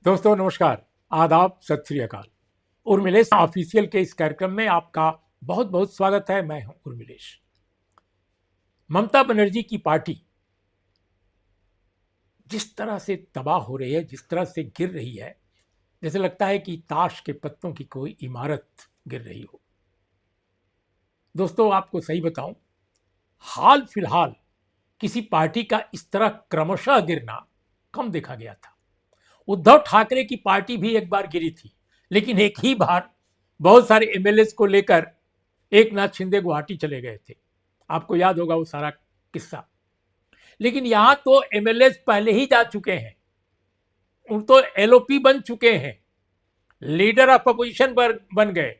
दोस्तों नमस्कार, आदाब, सत श्री अकाल। उर्मिलेश ऑफिशियल के इस कार्यक्रम में आपका बहुत बहुत स्वागत है। मैं हूं उर्मिलेश। ममता बनर्जी की पार्टी जिस तरह से तबाह हो रही है, जिस तरह से गिर रही है, जैसे लगता है कि ताश के पत्तों की कोई इमारत गिर रही हो। दोस्तों आपको सही बताऊं, हाल फिलहाल किसी पार्टी का इस तरह क्रमशः गिरना कम देखा गया था। उद्धव ठाकरे की पार्टी भी एक बार गिरी थी, लेकिन एक ही बार बहुत सारे एमएलए को लेकर एक नाथ शिंदे गुवाहाटी चले गए थे। आपको याद होगा वो सारा किस्सा। लेकिन यहां तो एमएलए पहले ही जा चुके हैं, उन तो एलओपी बन चुके हैं, लीडर ऑफ अपोजिशन पर बन गए,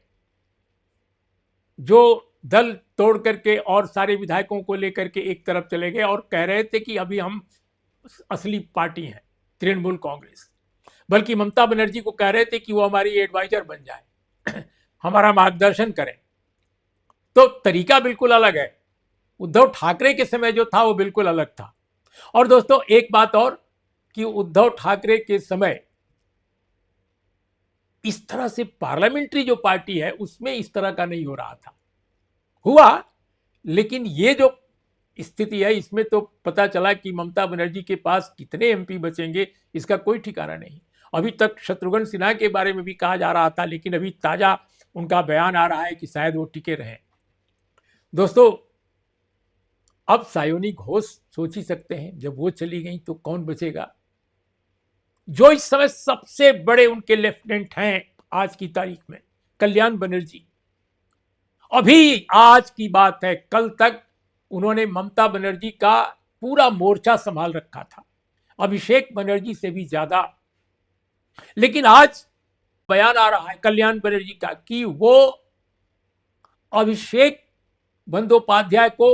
जो दल तोड़ करके और सारे विधायकों को लेकर के एक तरफ चले गए और कह रहे थे कि अभी हम असली पार्टी हैं तृणमूल कांग्रेस। बल्कि ममता बनर्जी को कह रहे थे कि वो हमारी एडवाइजर बन जाए हमारा मार्गदर्शन करें। तो तरीका बिल्कुल अलग है। उद्धव ठाकरे के समय जो था वो बिल्कुल अलग था। और दोस्तों एक बात और, कि उद्धव ठाकरे के समय इस तरह से पार्लियामेंट्री जो पार्टी है उसमें इस तरह का नहीं हो रहा था। हुआ, लेकिन ये जो स्थिति है इसमें तो पता चला कि ममता बनर्जी के पास कितने एमपी बचेंगे इसका कोई ठिकाना नहीं। अभी तक शत्रुघ्न सिन्हा के बारे में भी कहा जा रहा था, लेकिन अभी ताजा उनका बयान आ रहा है कि शायद वो टिके रहें। दोस्तों अब सायोनी घोष सोच ही सकते हैं, जब वो चली गई तो कौन बचेगा। जो इस समय सबसे बड़े उनके लेफ्टिनेंट हैं आज की तारीख में, कल्याण बनर्जी। अभी आज की बात है, कल तक उन्होंने ममता बनर्जी का पूरा मोर्चा संभाल रखा था, अभिषेक बनर्जी से भी ज्यादा। लेकिन आज बयान आ रहा है कल्याण बनर्जी का कि वो अभिषेक बंदोपाध्याय को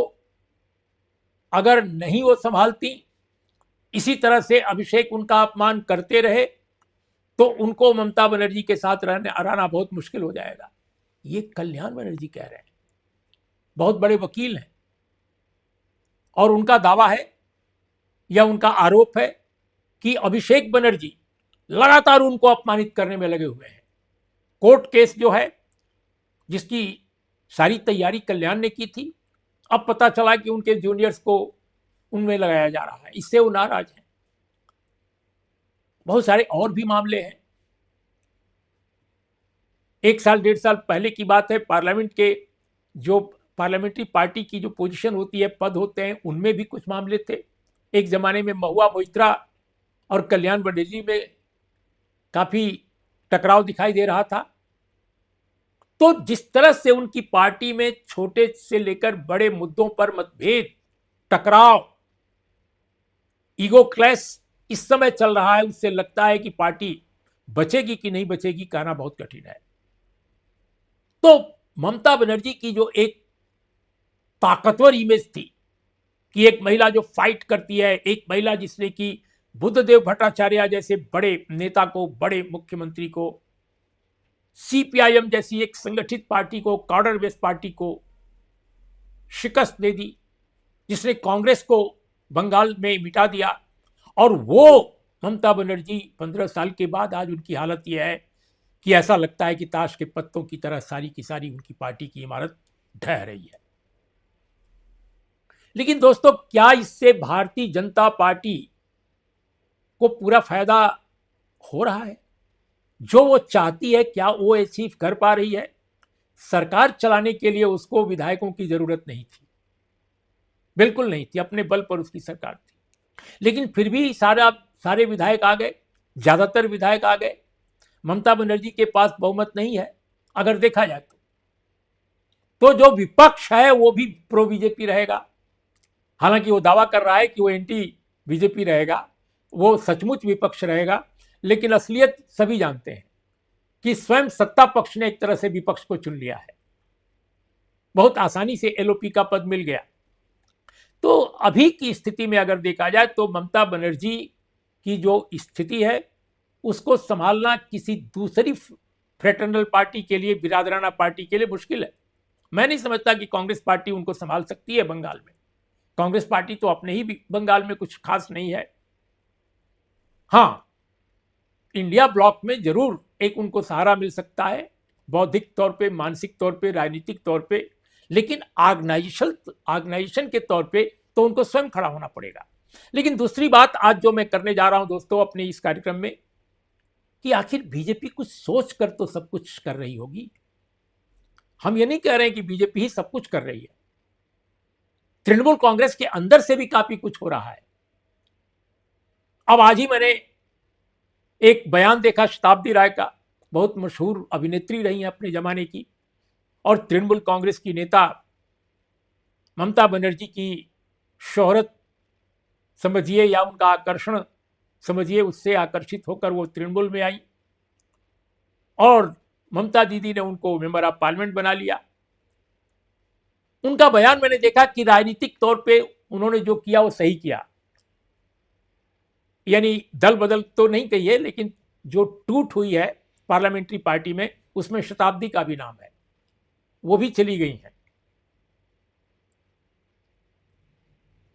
अगर नहीं वो संभालती, इसी तरह से अभिषेक उनका अपमान करते रहे, तो उनको ममता बनर्जी के साथ रहना बहुत मुश्किल हो जाएगा। ये कल्याण बनर्जी कह रहे हैं, बहुत बड़े वकील हैं, और उनका दावा है या उनका आरोप है कि अभिषेक बनर्जी लगातार उनको अपमानित करने में लगे हुए हैं। कोर्ट केस जो है, जिसकी सारी तैयारी कल्याण ने की थी, अब पता चला कि उनके जूनियर्स को उनमें लगाया जा रहा है, इससे वो नाराज हैं। बहुत सारे और भी मामले हैं। एक साल डेढ़ साल पहले की बात है, पार्लियामेंट के जो पार्लियामेंट्री पार्टी की जो पोजीशन होती है, पद होते हैं, उनमें भी कुछ मामले थे। एक जमाने में महुआ मोइत्रा और कल्याण बनर्जी में काफी टकराव दिखाई दे रहा था। तो जिस तरह से उनकी पार्टी में छोटे से लेकर बड़े मुद्दों पर मतभेद, टकराव, ईगो क्लैश इस समय चल रहा है, उससे लगता है कि पार्टी बचेगी कि नहीं बचेगी कहना बहुत कठिन है। तो ममता बनर्जी की जो एक ताकतवर इमेज थी कि एक महिला जो फाइट करती है, एक महिला जिसने कि बुद्धदेव भट्टाचार्य जैसे बड़े नेता को, बड़े मुख्यमंत्री को, सीपीआईएम जैसी एक संगठित पार्टी को, कॉर्डर बेस्ड पार्टी को शिकस्त दे दी, जिसने कांग्रेस को बंगाल में मिटा दिया। और वो ममता बनर्जी 15 साल के बाद आज उनकी हालत यह है कि ऐसा लगता है कि ताश के पत्तों की तरह सारी की सारी उनकी पार्टी की इमारत ढह रही है। लेकिन दोस्तों क्या इससे भारतीय जनता पार्टी को पूरा फायदा हो रहा है? जो वो चाहती है क्या वो अचीव कर पा रही है? सरकार चलाने के लिए उसको विधायकों की जरूरत नहीं थी, बिल्कुल नहीं थी, अपने बल पर उसकी सरकार थी। लेकिन फिर भी सारे विधायक आ गए, ज्यादातर विधायक आ गए। ममता बनर्जी के पास बहुमत नहीं है अगर देखा जाए तो जो विपक्ष है वो भी प्रो बीजेपी रहेगा। हालांकि वो दावा कर रहा है कि वो एंटी बीजेपी रहेगा, वो सचमुच विपक्ष रहेगा, लेकिन असलियत सभी जानते हैं कि स्वयं सत्ता पक्ष ने एक तरह से विपक्ष को चुन लिया है। बहुत आसानी से एलओपी का पद मिल गया। तो अभी की स्थिति में अगर देखा जाए तो ममता बनर्जी की जो स्थिति है उसको संभालना किसी दूसरी फ्रेटर्नल पार्टी के लिए, बिरादराना पार्टी के लिए मुश्किल है। मैं नहीं समझता कि कांग्रेस पार्टी उनको संभाल सकती है बंगाल में। कांग्रेस पार्टी तो अपने ही बंगाल में कुछ खास नहीं है। हाँ, इंडिया ब्लॉक में जरूर एक उनको सहारा मिल सकता है, बौद्धिक तौर पे, मानसिक तौर पे, राजनीतिक तौर पे, लेकिन ऑर्गेनाइजेशन के तौर पे तो उनको स्वयं खड़ा होना पड़ेगा। लेकिन दूसरी बात आज जो मैं करने जा रहा हूं दोस्तों अपने इस कार्यक्रम में, कि आखिर बीजेपी कुछ सोच कर तो सब कुछ कर रही होगी। हम ये नहीं कह रहे हैं कि बीजेपी ही सब कुछ कर रही है, तृणमूल कांग्रेस के अंदर से भी काफी कुछ हो रहा है। अब आज ही मैंने एक बयान देखा शताब्दी राय का, बहुत मशहूर अभिनेत्री रही हैं अपने जमाने की, और तृणमूल कांग्रेस की नेता ममता बनर्जी की शोहरत समझिए या उनका आकर्षण समझिए, उससे आकर्षित होकर वो तृणमूल में आई और ममता दीदी ने उनको मेंबर ऑफ पार्लियामेंट बना लिया। उनका बयान मैंने देखा कि राजनीतिक तौर पे उन्होंने जो किया वो सही किया, यानी दल बदल तो नहीं कहिए, लेकिन जो टूट हुई है पार्लियामेंट्री पार्टी में उसमें शताब्दी का भी नाम है, वो भी चली गई हैं।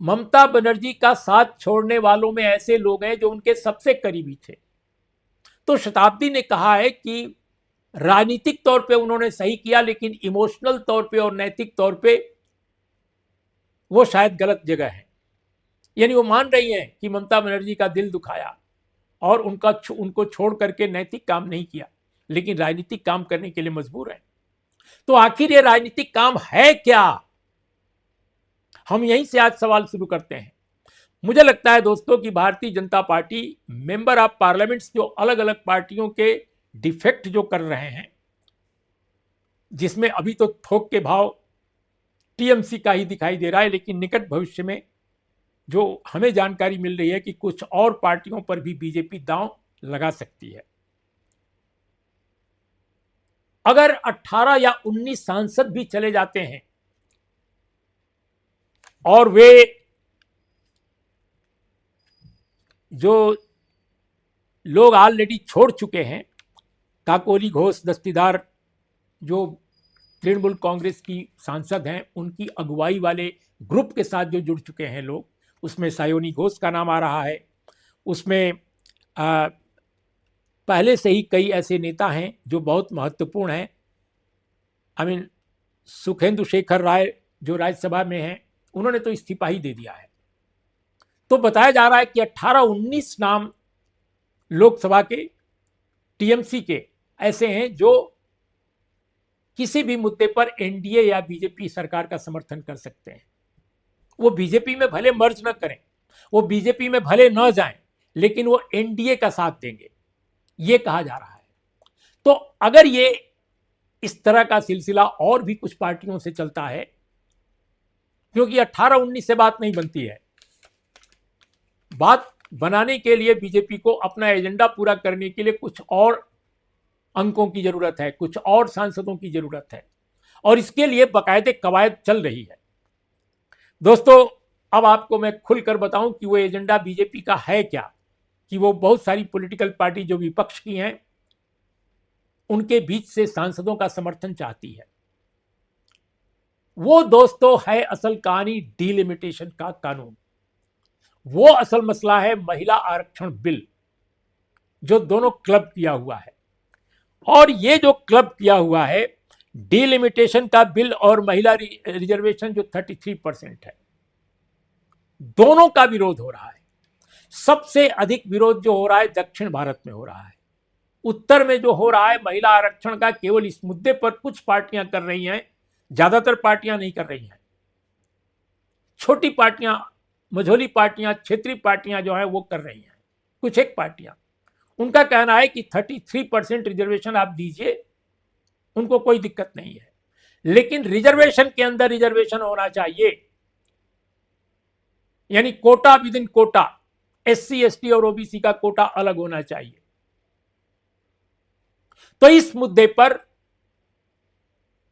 ममता बनर्जी का साथ छोड़ने वालों में ऐसे लोग हैं जो उनके सबसे करीबी थे। तो शताब्दी ने कहा है कि राजनीतिक तौर पे उन्होंने सही किया, लेकिन इमोशनल तौर पे और नैतिक तौर पे वो शायद गलत जगह है। यानी वो मान रही हैं कि ममता बनर्जी का दिल दुखाया और उनको छोड़ करके नैतिक काम नहीं किया, लेकिन राजनीतिक काम करने के लिए मजबूर है। तो आखिर ये राजनीतिक काम है क्या? हम यहीं से आज सवाल शुरू करते हैं। मुझे लगता है दोस्तों कि Bharatiya Janata party member of parliaments जो अलग अलग पार्टियों के डिफेक्ट जो कर रहे हैं, जिसमें अभी तो थोक के भाव टीएमसी का ही दिखाई दे रहा है, लेकिन निकट भविष्य में जो हमें जानकारी मिल रही है कि कुछ और पार्टियों पर भी बीजेपी दांव लगा सकती है। अगर 18 या 19 सांसद भी चले जाते हैं और वे जो लोग ऑलरेडी छोड़ चुके हैं, काकोली घोष दस्तीदार जो तृणमूल कांग्रेस की सांसद हैं, उनकी अगुवाई वाले ग्रुप के साथ जो जुड़ चुके हैं लोग, उसमें सायोनी घोष का नाम आ रहा है, उसमें पहले से ही कई ऐसे नेता हैं जो बहुत महत्वपूर्ण हैं। सुखेंदु शेखर राय जो राज्यसभा में हैं, उन्होंने तो इस्तीफा ही दे दिया है। तो बताया जा रहा है कि 18-19 नाम लोकसभा के टीएमसी के ऐसे हैं जो किसी भी मुद्दे पर एनडीए या बीजेपी सरकार का समर्थन कर सकते हैं। वो बीजेपी में भले मर्ज न करें, वो बीजेपी में भले न जाएं, लेकिन वो एनडीए का साथ देंगे, ये कहा जा रहा है। तो अगर ये इस तरह का सिलसिला और भी कुछ पार्टियों से चलता है, क्योंकि 18-19 से बात नहीं बनती है, बात बनाने के लिए बीजेपी को अपना एजेंडा पूरा करने के लिए कुछ और अंकों की जरूरत है, कुछ और सांसदों की जरूरत है, और इसके लिए बाकायदे कवायद चल रही है। दोस्तों, अब आपको मैं खुलकर बताऊं कि वो एजेंडा बीजेपी का है क्या, कि वो बहुत सारी पॉलिटिकल पार्टी जो विपक्ष की हैं, उनके बीच से सांसदों का समर्थन चाहती है। वो दोस्तों है असल कहानी डिलिमिटेशन का कानून। वो असल मसला है महिला आरक्षण बिल, जो दोनों क्लब किया हुआ है। और ये जो क्लब किया हुआ है डिलिमिटेशन का बिल और महिला रिजर्वेशन जो 33% है, दोनों का विरोध हो रहा है। सबसे अधिक विरोध जो हो रहा है दक्षिण भारत में हो रहा है। उत्तर में जो हो रहा है महिला आरक्षण का, केवल इस मुद्दे पर कुछ पार्टियां कर रही हैं, ज्यादातर पार्टियां नहीं कर रही हैं। छोटी पार्टियां, मझोली पार्टियां, क्षेत्रीय पार्टियां जो है वो कर रही हैं, कुछ एक पार्टियां। उनका कहना है कि 33% रिजर्वेशन आप दीजिए, उनको कोई दिक्कत नहीं है, लेकिन रिजर्वेशन के अंदर रिजर्वेशन होना चाहिए, यानी quota within quota, SC ST और ओबीसी का कोटा अलग होना चाहिए। तो इस मुद्दे पर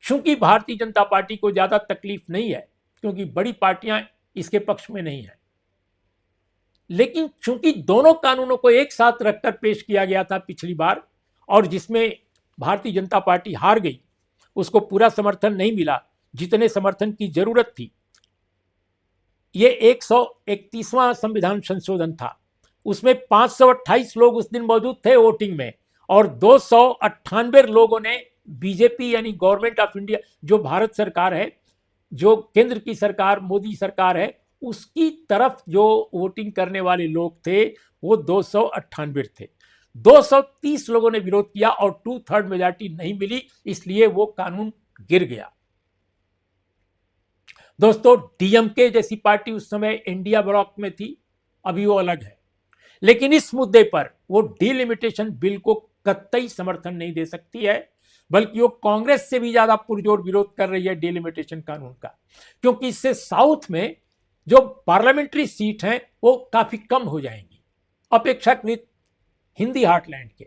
चूंकि भारतीय जनता पार्टी को ज्यादा तकलीफ नहीं है, क्योंकि बड़ी पार्टियां इसके पक्ष में नहीं है, लेकिन चूंकि दोनों कानूनों को एक साथ रखकर पेश किया गया था पिछली बार, और जिसमें भारतीय जनता पार्टी हार गई, उसको पूरा समर्थन नहीं मिला जितने समर्थन की जरूरत थी। ये 131वां संविधान संशोधन था, उसमें 528 लोग उस दिन मौजूद थे वोटिंग में, और 298 लोगों ने बीजेपी यानी गवर्नमेंट ऑफ इंडिया, जो भारत सरकार है, जो केंद्र की सरकार मोदी सरकार है, उसकी तरफ जो वोटिंग करने वाले लोग थे वो 298 थे। 230 लोगों ने विरोध किया और 2/3 मेजॉरिटी नहीं मिली, इसलिए वो कानून गिर गया। दोस्तों, डीएमके जैसी पार्टी उस समय इंडिया ब्लॉक में थी, अभी वो अलग है, लेकिन इस मुद्दे पर वो डिलिमिटेशन बिल को कतई समर्थन नहीं दे सकती है, बल्कि वो कांग्रेस से भी ज्यादा पुरजोर विरोध कर रही है डिलिमिटेशन कानून का, क्योंकि इससे साउथ में जो पार्लियामेंट्री सीट हैं वो काफी कम हो जाएंगी अपेक्षाकृत हिंदी हार्टलैंड के।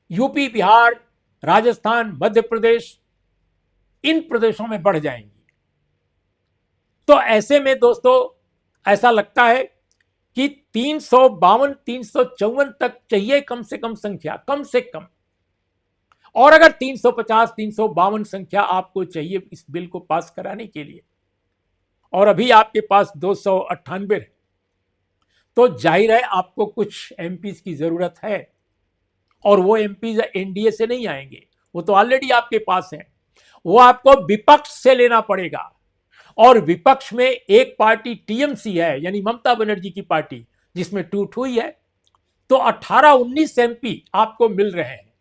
यूपी, बिहार, राजस्थान, मध्य प्रदेश, इन प्रदेशों में बढ़ जाएंगी। तो ऐसे में दोस्तों ऐसा लगता है कि 352, 354 तक चाहिए कम से कम संख्या, कम से कम। और अगर 350, 352 संख्या आपको चाहिए इस बिल को पास कराने के लिए, और अभी आपके पास 298 है, तो जाहिर है आपको कुछ एमपीज की जरूरत है, और वो एमपीज एनडीए से नहीं आएंगे, वो तो ऑलरेडी आपके पास है। वो आपको विपक्ष से लेना पड़ेगा, और विपक्ष में एक पार्टी टीएमसी है, यानी ममता बनर्जी की पार्टी, जिसमें टूट हुई है। तो 18-19 एमपी आपको मिल रहे हैं।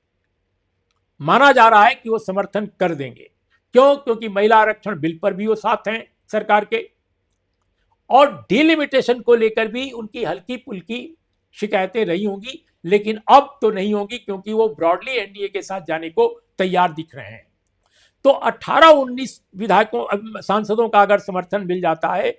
माना जा रहा है कि वो समर्थन कर देंगे। क्यों? क्योंकि महिला आरक्षण बिल पर भी वो साथ हैं सरकार के, और डिलिमिटेशन को लेकर भी उनकी हल्की फुल्की शिकायतें रही होंगी, लेकिन अब तो नहीं होगी, क्योंकि वो ब्रॉडली एनडीए के साथ जाने को तैयार दिख रहे हैं। तो 18-19 विधायकों, सांसदों का अगर समर्थन मिल जाता है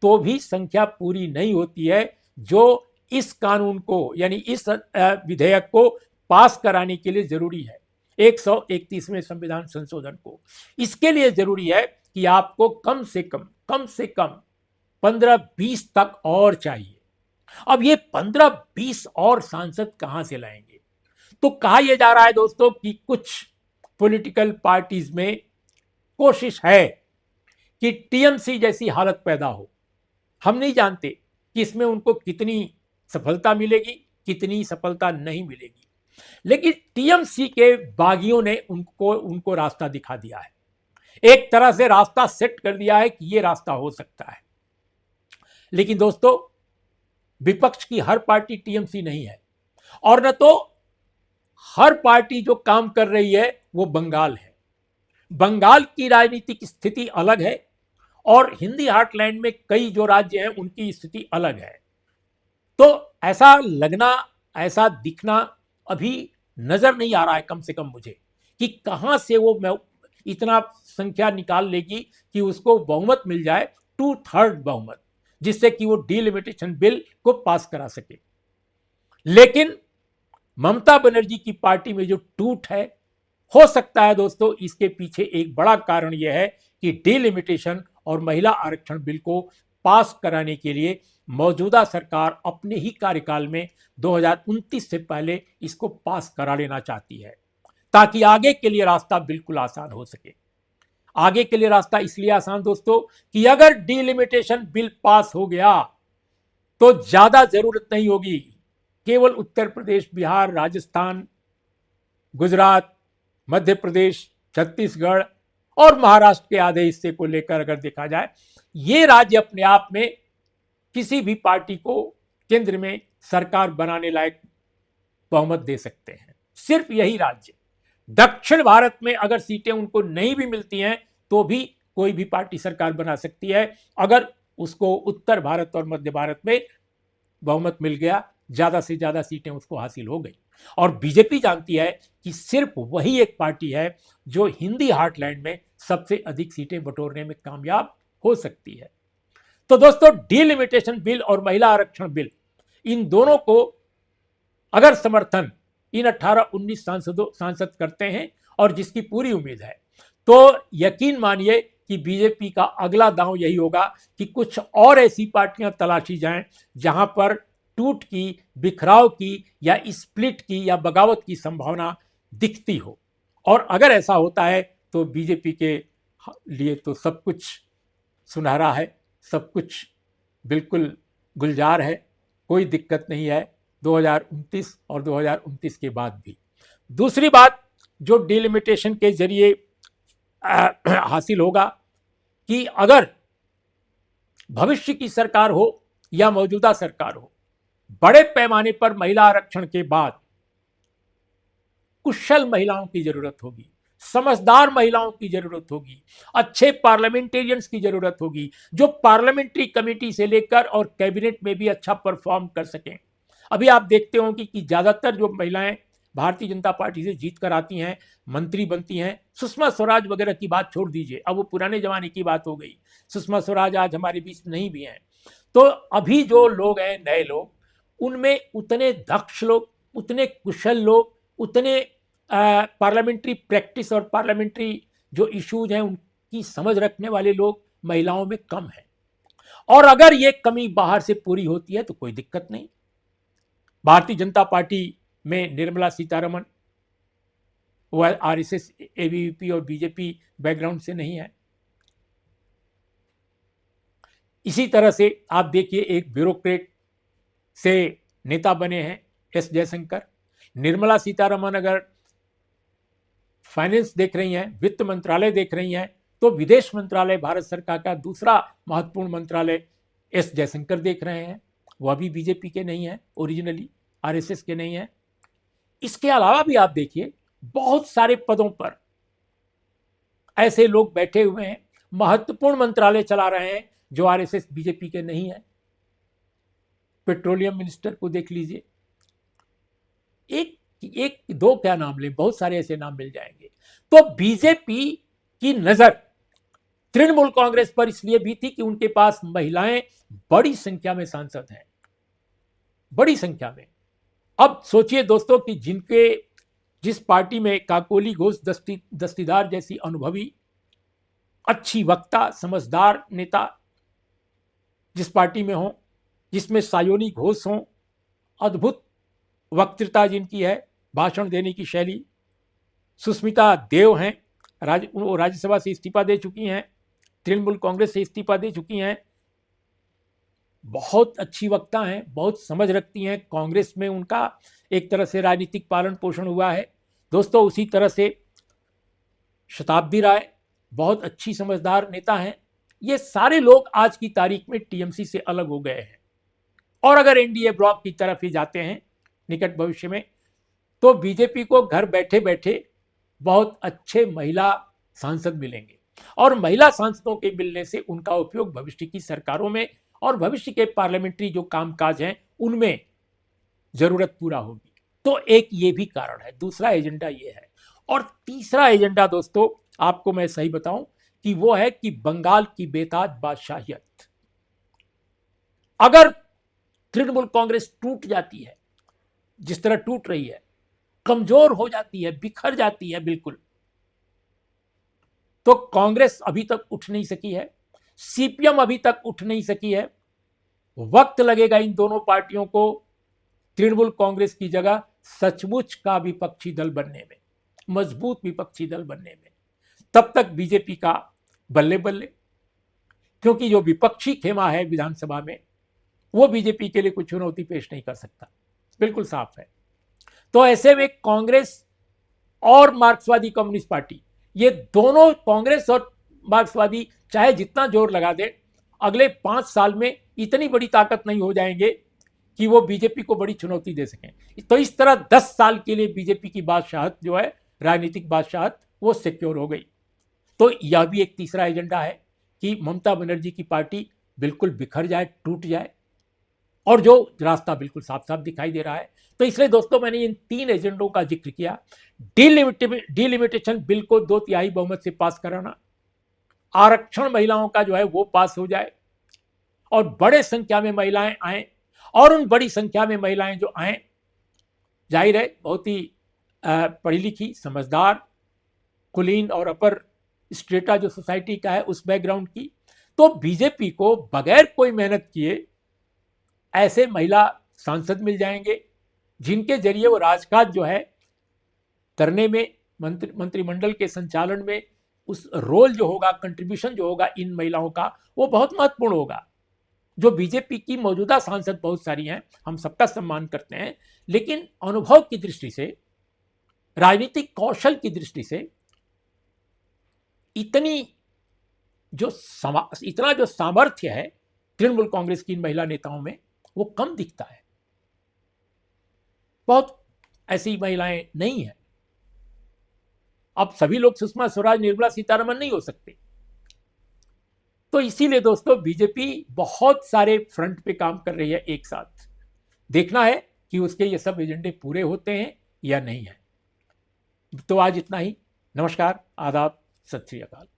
तो भी संख्या पूरी नहीं होती है, जो इस कानून को यानी इस विधेयक को पास कराने के लिए जरूरी है, 131वें संविधान संशोधन को। इसके लिए जरूरी है कि आपको कम से कम 15-20 तक और चाहिए। अब ये 15-20 और सांसद कहां से लाएंगे? तो कहा यह जा रहा है दोस्तों कि कुछ पॉलिटिकल पार्टीज में कोशिश है कि टीएमसी जैसी हालत पैदा हो। हम नहीं जानते कि इसमें उनको कितनी सफलता मिलेगी, कितनी सफलता नहीं मिलेगी, लेकिन टीएमसी के बागियों ने उनको रास्ता दिखा दिया है, एक तरह से रास्ता सेट कर दिया है कि यह रास्ता हो सकता है। लेकिन दोस्तों, विपक्ष की हर पार्टी टीएमसी नहीं है, और न तो हर पार्टी जो काम कर रही है वो बंगाल है। बंगाल की राजनीतिक स्थिति अलग है, और हिंदी हार्टलैंड में कई जो राज्य हैं उनकी स्थिति अलग है। तो ऐसा लगना, ऐसा दिखना अभी नजर नहीं आ रहा है, कम से कम मुझे, कि कहां से वो इतना संख्या निकाल लेगी कि उसको बहुमत मिल जाए, 2/3 बहुमत, जिससे कि वो डिलिमिटेशन बिल को पास करा सके। लेकिन ममता बनर्जी की पार्टी में जो टूट है, हो सकता है दोस्तों इसके पीछे एक बड़ा कारण यह है कि डिलिमिटेशन और महिला आरक्षण बिल को पास कराने के लिए मौजूदा सरकार अपने ही कार्यकाल में 2029 से पहले इसको पास करा लेना चाहती है, ताकि आगे के लिए रास्ता बिल्कुल आसान हो सके। आगे के लिए रास्ता इसलिए आसान दोस्तों कि अगर डिलिमिटेशन बिल पास हो गया तो ज्यादा जरूरत नहीं होगी, केवल उत्तर प्रदेश, बिहार, राजस्थान, गुजरात, मध्य प्रदेश, छत्तीसगढ़ और महाराष्ट्र के आधे हिस्से को लेकर अगर देखा जाए, ये राज्य अपने आप में किसी भी पार्टी को केंद्र में सरकार बनाने लायक बहुमत दे सकते हैं। सिर्फ यही राज्य। दक्षिण भारत में अगर सीटें उनको नहीं भी मिलती हैं तो भी कोई भी पार्टी सरकार बना सकती है, अगर उसको उत्तर भारत और मध्य भारत में बहुमत मिल गया, ज्यादा से ज्यादा सीटें उसको हासिल हो गई। और बीजेपी जानती है कि सिर्फ वही एक पार्टी है जो हिंदी हार्टलैंड में सबसे अधिक सीटें बटोरने में कामयाब हो सकती है। तो दोस्तों, डिलिमिटेशन बिल और महिला आरक्षण बिल, इन दोनों को अगर समर्थन इन 18-19 सांसद करते हैं, और जिसकी पूरी उम्मीद है, तो यकीन मानिए कि बीजेपी का अगला दांव यही होगा कि कुछ और ऐसी पार्टियां तलाशी जाएं जहां पर टूट की, बिखराव की या स्प्लिट की या बगावत की संभावना दिखती हो। और अगर ऐसा होता है तो बीजेपी के लिए तो सब कुछ सुनहरा है, सब कुछ बिल्कुल गुलजार है। कोई दिक्कत नहीं है 2029 और 2029 के बाद भी। दूसरी बात जो डिलिमिटेशन के जरिए हासिल होगा कि अगर भविष्य की सरकार हो या मौजूदा सरकार हो, बड़े पैमाने पर महिला आरक्षण के बाद कुशल महिलाओं की जरूरत होगी, समझदार महिलाओं की जरूरत होगी, अच्छे पार्लियामेंटेरियंस की जरूरत होगी, जो पार्लियामेंट्री कमेटी से लेकर और कैबिनेट में भी अच्छा परफॉर्म कर सकें। अभी आप देखते होंगे कि ज्यादातर जो महिलाएं भारतीय जनता पार्टी से जीत कर आती हैं, मंत्री बनती हैं, सुषमा स्वराज वगैरह की बात छोड़ दीजिए, अब वो पुराने जमाने की बात हो गई। सुषमा स्वराज आज हमारे बीच नहीं भी हैं। तो अभी जो लोग हैं, नए लोग, उनमें उतने दक्ष लोग, उतने कुशल लोग, उतने पार्लियामेंट्री प्रैक्टिस और पार्लियामेंट्री जो इश्यूज हैं उनकी समझ रखने वाले लोग महिलाओं में कम है। और अगर ये कमी बाहर से पूरी होती है तो कोई दिक्कत नहीं। भारतीय जनता पार्टी में निर्मला सीतारमण वो आरएसएस, एबीवीपी और बीजेपी बैकग्राउंड से नहीं है। इसी तरह से आप देखिए एक ब्यूरोक्रेट से नेता बने हैं एस जयशंकर। निर्मला सीतारमण अगर फाइनेंस देख रही हैं, वित्त मंत्रालय देख रही हैं, तो विदेश मंत्रालय भारत सरकार का दूसरा महत्वपूर्ण मंत्रालय एस जयशंकर देख रहे हैं। वह भी बीजेपी के नहीं है, ओरिजिनली आरएसएस के नहीं है। इसके अलावा भी आप देखिए बहुत सारे पदों पर ऐसे लोग बैठे हुए हैं, महत्वपूर्ण मंत्रालय चला रहे हैं जो आरएसएस बीजेपी के नहीं है। पेट्रोलियम मिनिस्टर को देख लीजिए, एक दो क्या नाम लें, बहुत सारे ऐसे नाम मिल जाएंगे। तो बीजेपी की नजर तृणमूल कांग्रेस पर इसलिए भी थी कि उनके पास महिलाएं बड़ी संख्या में सांसद हैं, बड़ी संख्या में। अब सोचिए दोस्तों कि जिस पार्टी में काकोली घोष दस्तीदार जैसी अनुभवी, अच्छी वक्ता, समझदार नेता जिस पार्टी में हो, जिसमें सायोनी घोष हो, अद्भुत वक्तृता जिनकी है, भाषण देने की शैली, सुष्मिता देव हैं, वो राज्यसभा से इस्तीफा दे चुकी हैं, तृणमूल कांग्रेस से इस्तीफा दे चुकी हैं, बहुत अच्छी वक्ता हैं, बहुत समझ रखती हैं। कांग्रेस में उनका एक तरह से राजनीतिक पालन पोषण हुआ है दोस्तों। उसी तरह से शताब्दी राय बहुत अच्छी समझदार नेता हैं। ये सारे लोग आज की तारीख में टीएमसी से अलग हो गए हैं और अगर एनडीए ब्लॉक की तरफ ही जाते हैं निकट भविष्य में, तो बीजेपी को घर बैठे बैठे बहुत अच्छे महिला सांसद मिलेंगे और महिला सांसदों के मिलने से उनका उपयोग भविष्य की सरकारों में और भविष्य के पार्लियामेंट्री जो कामकाज हैं उनमें जरूरत पूरा होगी। तो एक ये भी कारण है, दूसरा एजेंडा ये है। और तीसरा एजेंडा दोस्तों आपको मैं सही बताऊं कि वो है कि बंगाल की बेताज बादशाहियत। अगर तृणमूल कांग्रेस टूट जाती है, जिस तरह टूट रही है, कमजोर हो जाती है, बिखर जाती है बिल्कुल, तो कांग्रेस अभी तक उठ नहीं सकी है, सीपीएम अभी तक उठ नहीं सकी है। वक्त लगेगा इन दोनों पार्टियों को तृणमूल कांग्रेस की जगह सचमुच का विपक्षी दल बनने में, मजबूत विपक्षी दल बनने में। तब तक बीजेपी का बल्ले बल्ले, क्योंकि जो विपक्षी खेमा है विधानसभा में वो बीजेपी के लिए कुछ चुनौती पेश नहीं कर सकता, बिल्कुल साफ है। तो ऐसे में कांग्रेस और मार्क्सवादी कम्युनिस्ट पार्टी, ये दोनों, कांग्रेस और मार्क्सवादी चाहे जितना जोर लगा दे, अगले 5 साल में इतनी बड़ी ताकत नहीं हो जाएंगे कि वो बीजेपी को बड़ी चुनौती दे सकें। तो इस तरह 10 साल के लिए बीजेपी की बादशाहत जो है, राजनीतिक बादशाहत, वो सिक्योर हो गई। तो यह भी एक तीसरा एजेंडा है कि ममता बनर्जी की पार्टी बिल्कुल बिखर जाए, टूट जाए, और जो रास्ता बिल्कुल साफ साफ दिखाई दे रहा है। तो इसलिए दोस्तों मैंने इन 3 एजेंडों का जिक्र किया। डिलिमिटेशन बिल को 2/3 बहुमत से पास कराना, आरक्षण महिलाओं का जो है वो पास हो जाए और बड़े संख्या में महिलाएं आए, और उन बड़ी संख्या में महिलाएं जो आए, जाहिर है बहुत ही पढ़ी लिखी, समझदार, कुलीन और अपर स्ट्रेटा जो सोसाइटी का है उस बैकग्राउंड की, तो बीजेपी को बगैर कोई मेहनत किए ऐसे महिला सांसद मिल जाएंगे जिनके जरिए वो राजकाज जो है करने में, मंत्रिमंडल के संचालन में उस रोल जो होगा, कंट्रीब्यूशन जो होगा इन महिलाओं का, वो बहुत महत्वपूर्ण होगा। जो बीजेपी की मौजूदा सांसद बहुत सारी हैं, हम सबका सम्मान करते हैं, लेकिन अनुभव की दृष्टि से, राजनीतिक कौशल की दृष्टि से इतना जो सामर्थ्य है तृणमूल कांग्रेस की इन महिला नेताओं में, वो कम दिखता है। बहुत ऐसी महिलाएं नहीं हैं। अब सभी लोग सुषमा स्वराज, निर्मला सीतारमण नहीं हो सकते। तो इसीलिए दोस्तों बीजेपी बहुत सारे फ्रंट पे काम कर रही है एक साथ। देखना है कि उसके ये सब एजेंडे पूरे होते हैं या नहीं है। तो आज इतना ही। नमस्कार, आदाब, सत श्री अकाल।